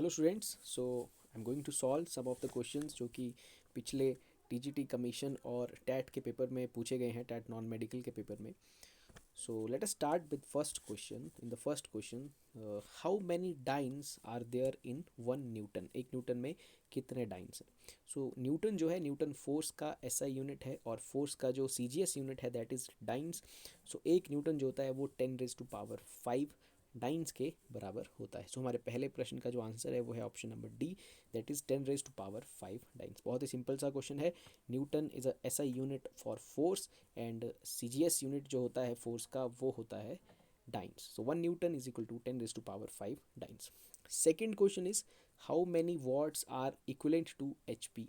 Hello students, so I am going to solve some of the questions जो कि पिछले TGT commission और TET के पेपर में पूछे गए हैं, टैट नॉन मेडिकल के पेपर में. So let us start with first question. In the first question, how many dynes are there in 1 Newton? 1 Newton में कितने डाइन्स हैं? सो न्यूटन जो है, न्यूटन फोर्स का एसआई यूनिट है और फोर्स का जो सीजीएस यूनिट है that is dance. So 1 Newton जो होता है वो 10⁵ डाइन्स के बराबर होता है. सो हमारे पहले प्रश्न का जो आंसर है वो है option number D, that is 10⁵ dynes. बहुत ही सिंपल सा क्वेश्चन है. Newton is a SI unit for force and CGS unit जो होता है फोर्स का वो होता है dynes. So 1 Newton is equal to 10⁵ dynes. Second question is how many watts are equivalent to HP.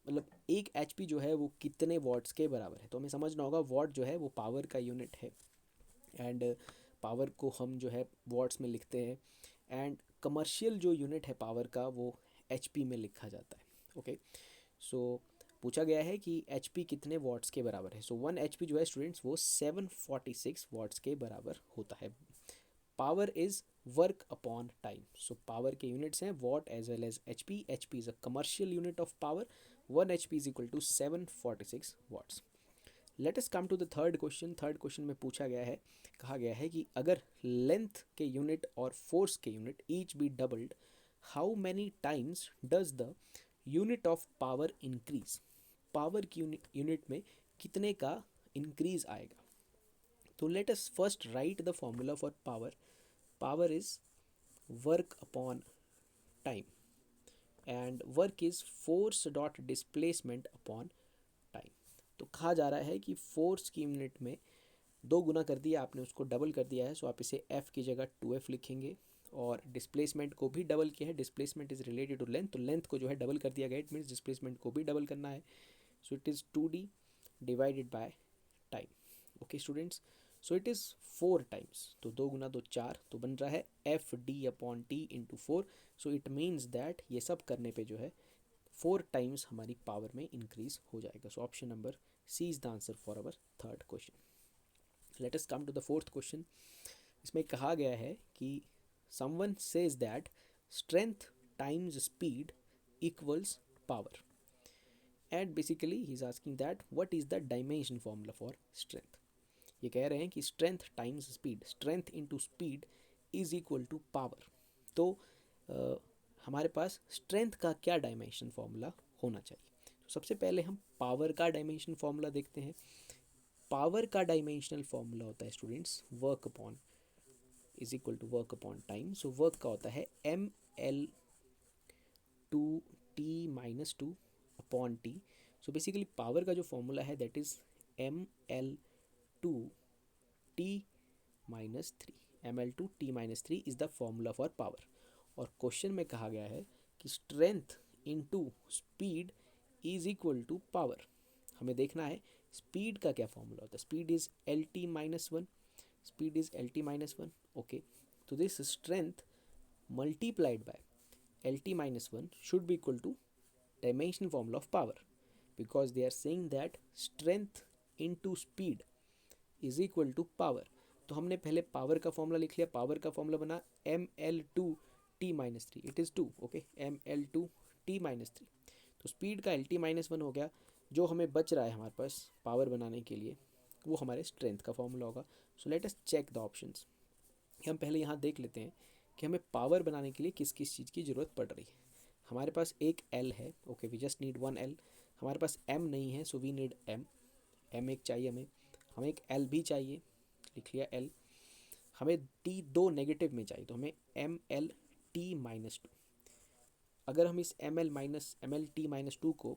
मतलब एक एचपी जो है वो कितने वॉट्स के बराबर है. तो हमें समझना होगा वॉट जो है वो पावर का यूनिट है एंड पावर को हम जो है वॉट्स में लिखते हैं एंड कमर्शियल जो यूनिट है पावर का वो एचपी में लिखा जाता है. ओके, सो पूछा गया है कि एच पी कितने वॉट्स के बराबर है. सो 1 HP जो है स्टूडेंट्स वो 746 वॉट्स के बराबर होता है. Power is work upon time. So power के यूनिट्स हैं watt as well as H P. H P is a commercial unit of power. 1 HP is equal to 746 watts. Let us come to the third question. थर्ड क्वेश्चन में पूछा गया है, कहा गया है कि अगर लेंथ के यूनिट और फोर्स के unit each B doubled, how many times does the unit of power increase. Power की यूनिट में कितने का इंक्रीज आएगा. तो let us first right the formula for power. Power is work upon time and work is force dot displacement upon time. तो कहा जा रहा है कि फोर्स की यूनिट में 2 गुना कर दिया आपने, उसको डबल कर दिया है. सो आप इसे F की जगह 2F लिखेंगे और डिस्प्लेसमेंट को भी डबल किया है. Displacement is related to length, तो लेंथ को जो है डबल कर दिया गया. इट मीन्स डिस्प्लेसमेंट को भी डबल करना है. सो it is 2D divided by time. Okay students, so it is 4 times. तो 2 गुना 2 4, तो बन रहा है FD/T/4. So it means that ये सब करने पे जो है 4 टाइम्स हमारी पावर में इंक्रीज हो जाएगा. So option number C is the answer for our third question. Let us come to the fourth question. इसमें कहा गया है कि someone says that strength times speed equals power and basically he is asking that what is the dimension formula for strength. ये कह रहे हैं कि strength times speed, strength into speed is equal to power. तो हमारे पास strength का क्या dimension formula होना चाहिए. तो सबसे पहले हम पावर का डायमेंशन फॉर्मूला देखते हैं. पावर का डायमेंशनल फॉर्मूला होता है students work upon is equal to work upon time. So work का होता है ML/T-2 upon T. So basically power का जो फॉर्मूला है that is ML/T-3. ML/T-3 is the formula for power. और क्वेश्चन में कहा गया है कि strength into speed is equal to power. हमें देखना है स्पीड का क्या फॉर्मूला होता है. Speed is LT-1. Speed is LT-1. Okay, तो this strength multiplied by LT-1 should be equal to dimension formula of power, because they are saying that strength into speed is equal to power. तो हमने पहले power का formula लिख लिया. Power का formula बना ML/T-3. It is 2. Okay, ML/T-3. तो speed का LT-1 हो गया. जो हमें बच रहा है हमारे पास पावर बनाने के लिए वो हमारे स्ट्रेंथ का फॉर्मूला होगा. So let us check the options. हम पहले यहाँ देख लेते हैं कि हमें पावर बनाने के लिए किस किस चीज़ की ज़रूरत पड़ रही है. हमारे पास एक L है. Okay, we just need 1 L. हमारे पास M नहीं है, सो वी नीड M एक चाहिए हमें. हमें एक L भी चाहिए, लिख लिया L. हमें T 2 नेगेटिव में चाहिए, तो हमें ML/T-2. अगर हम इस ML/T-2 को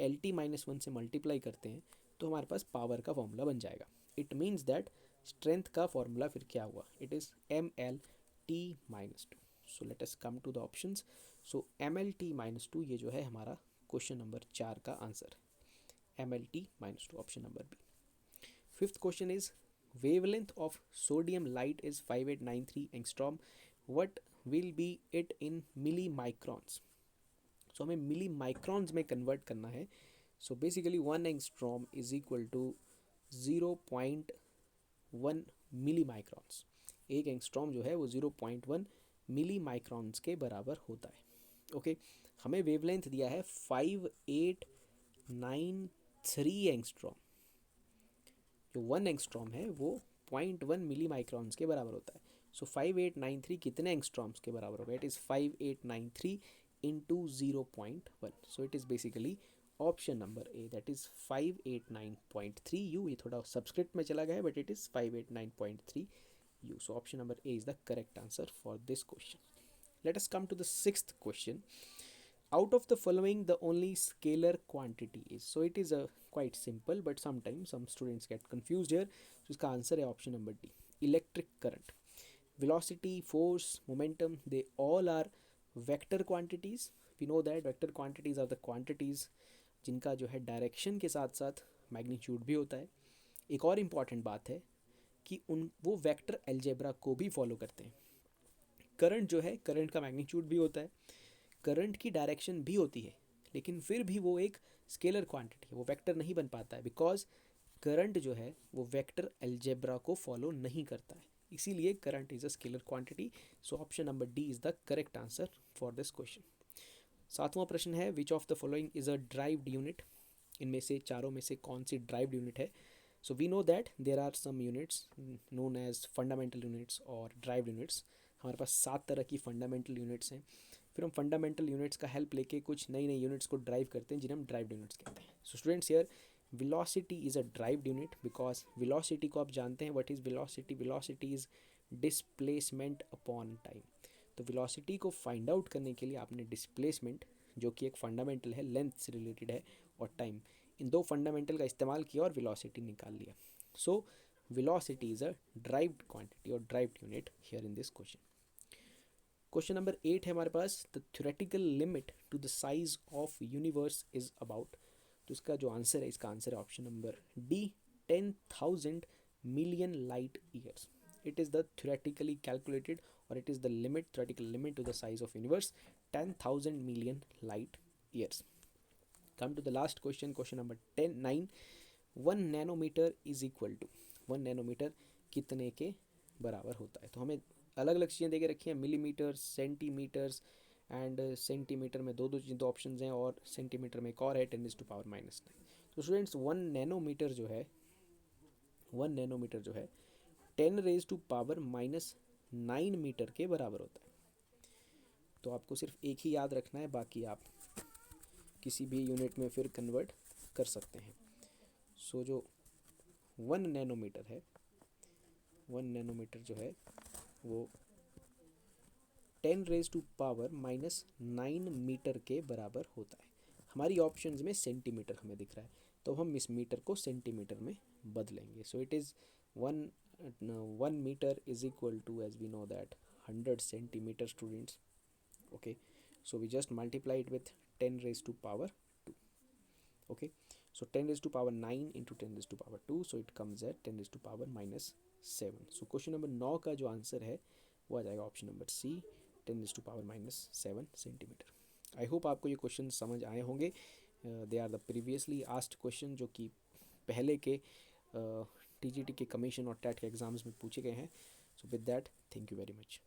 LT-1 से मल्टीप्लाई करते हैं तो हमारे पास पावर का फॉर्मूला बन जाएगा. इट मीन्स दैट स्ट्रेंथ का फॉर्मूला फिर क्या हुआ, it is ML/T-2. So let us come to the options. सो ML/T-2 ये जो है हमारा क्वेश्चन नंबर 4 का आंसर है. ML/T-2 option number B. Fifth question is wavelength of sodium light is 5893 angstrom. What will be it in millimicrons? So हमें milli microns में convert करना है. So basically 1 angstrom is equal to 0.1 milli microns. एक angstrom जो है वो 0.1 milli microns के बराबर होता है। ओके, हमें वेवलेंथ दिया है 5893 एंगस्ट्रॉम। जो 1 एंगस्ट्रॉम है वो 0.1 मिली माइक्रॉन्स के बराबर होता है। सो 5893 कितने एंगस्ट्रॉम्स के बराबर होगा? It is 5893 into 0.1। So it is basically option number A, that is 589.3 you. ये थोड़ा सब्सक्रिप्ट में चला गया है but it is 589.3 you. So option number A is the correct answer for this question. Let us come to the sixth question. Out of the following, the only scalar quantity is. So it is a quite simple, but sometimes some students get confused here. So इसका answer है option number D, electric current. Velocity, force, momentum, they all are vector quantities. We know that vector quantities are the quantities जिनका जो है direction के साथ साथ magnitude भी होता है. एक और इम्पॉर्टेंट बात है कि उन वो वेक्टर एल्जेब्रा को भी फॉलो करते हैं. करंट जो है, करंट का मैग्नीट्यूड भी होता है, करंट की डायरेक्शन भी होती है, लेकिन फिर भी वो एक स्केलर क्वांटिटी है, वो वेक्टर नहीं बन पाता है बिकॉज करंट जो है वो वेक्टर एल्जेब्रा को फॉलो नहीं करता है. इसीलिए current is a scalar quantity. So option number D is the correct answer for this question. सातवां प्रश्न है, which of the following is a derived unit. इनमें से चारों में से कौन सी ड्राइव्ड यूनिट है? So we know that there are some units known as fundamental units और ड्राइव्ड यूनिट्स. हमारे पास 7 तरह की फंडामेंटल यूनिट्स हैं. फिर हम फंडामेंटल यूनिट्स का हेल्प लेके कुछ नई नई यूनिट्स को ड्राइव करते हैं जिन्हें हम ड्राइव्ड यूनिट्स कहते हैं. So students, here velocity is a derived unit because velocity को आप जानते हैं. What is velocity? Velocity is displacement upon time. तो वेलोसिटी को फाइंड आउट करने के लिए आपने डिस्प्लेसमेंट, जो कि एक फंडामेंटल है, लेंथ से रिलेटेड है, और टाइम, इन दो फंडामेंटल का इस्तेमाल किया और वेलोसिटी निकाल लिया. So velocity is a derived quantity और derived unit here in this question. Question number 8 है हमारे पास, the theoretical limit to the size of universe is about. तो इसका जो आंसर है, इसका आंसर है option number D, 10,000 million light years. It is the theoretically calculated और it is the limit, theoretical limit to the size of universe, 10,000 million light years. Come to the last question, question number 9. 1 nanometre is equal to, 1 nanometre कितने के बराबर होता है? तो हमें अलग अलग चीज़ें दे के रखी हैं, मिलीमीटर, सेंटीमीटर्स एंड सेंटीमीटर में दो ऑप्शन हैं और सेंटीमीटर में एक और है, 10⁻⁻⁹. तो स्टूडेंट्स 1 नैनोमीटर जो है 10⁻⁻⁹ मीटर के बराबर होता है. तो आपको सिर्फ एक ही याद रखना है, बाकी आप किसी भी यूनिट में फिर कन्वर्ट कर सकते हैं. सो जो 1 नैनोमीटर है, 1 नैनोमीटर जो है वो 10⁻⁹ मीटर के बराबर होता है. हमारी ऑप्शंस में सेंटीमीटर हमें दिख रहा है, तो हम इस मीटर को सेंटीमीटर में बदलेंगे. So it is 1 metre is equal to, as we know that, 100 centimetre students. Okay, so we just multiply it with 10⁻². Okay, so 10⁻⁹ into 10⁻², so it comes at 10⁻⁻⁷. So question number 9 का जो answer है वो आ जाएगा option number C, 10⁻⁷ centimetre. I hope आपको ये question समझ आए होंगे. They are the previously asked question जो कि पहले के टीजीटी के कमीशन और टैट के एग्जाम्स में पूछे गए हैं. So with that, thank you very much.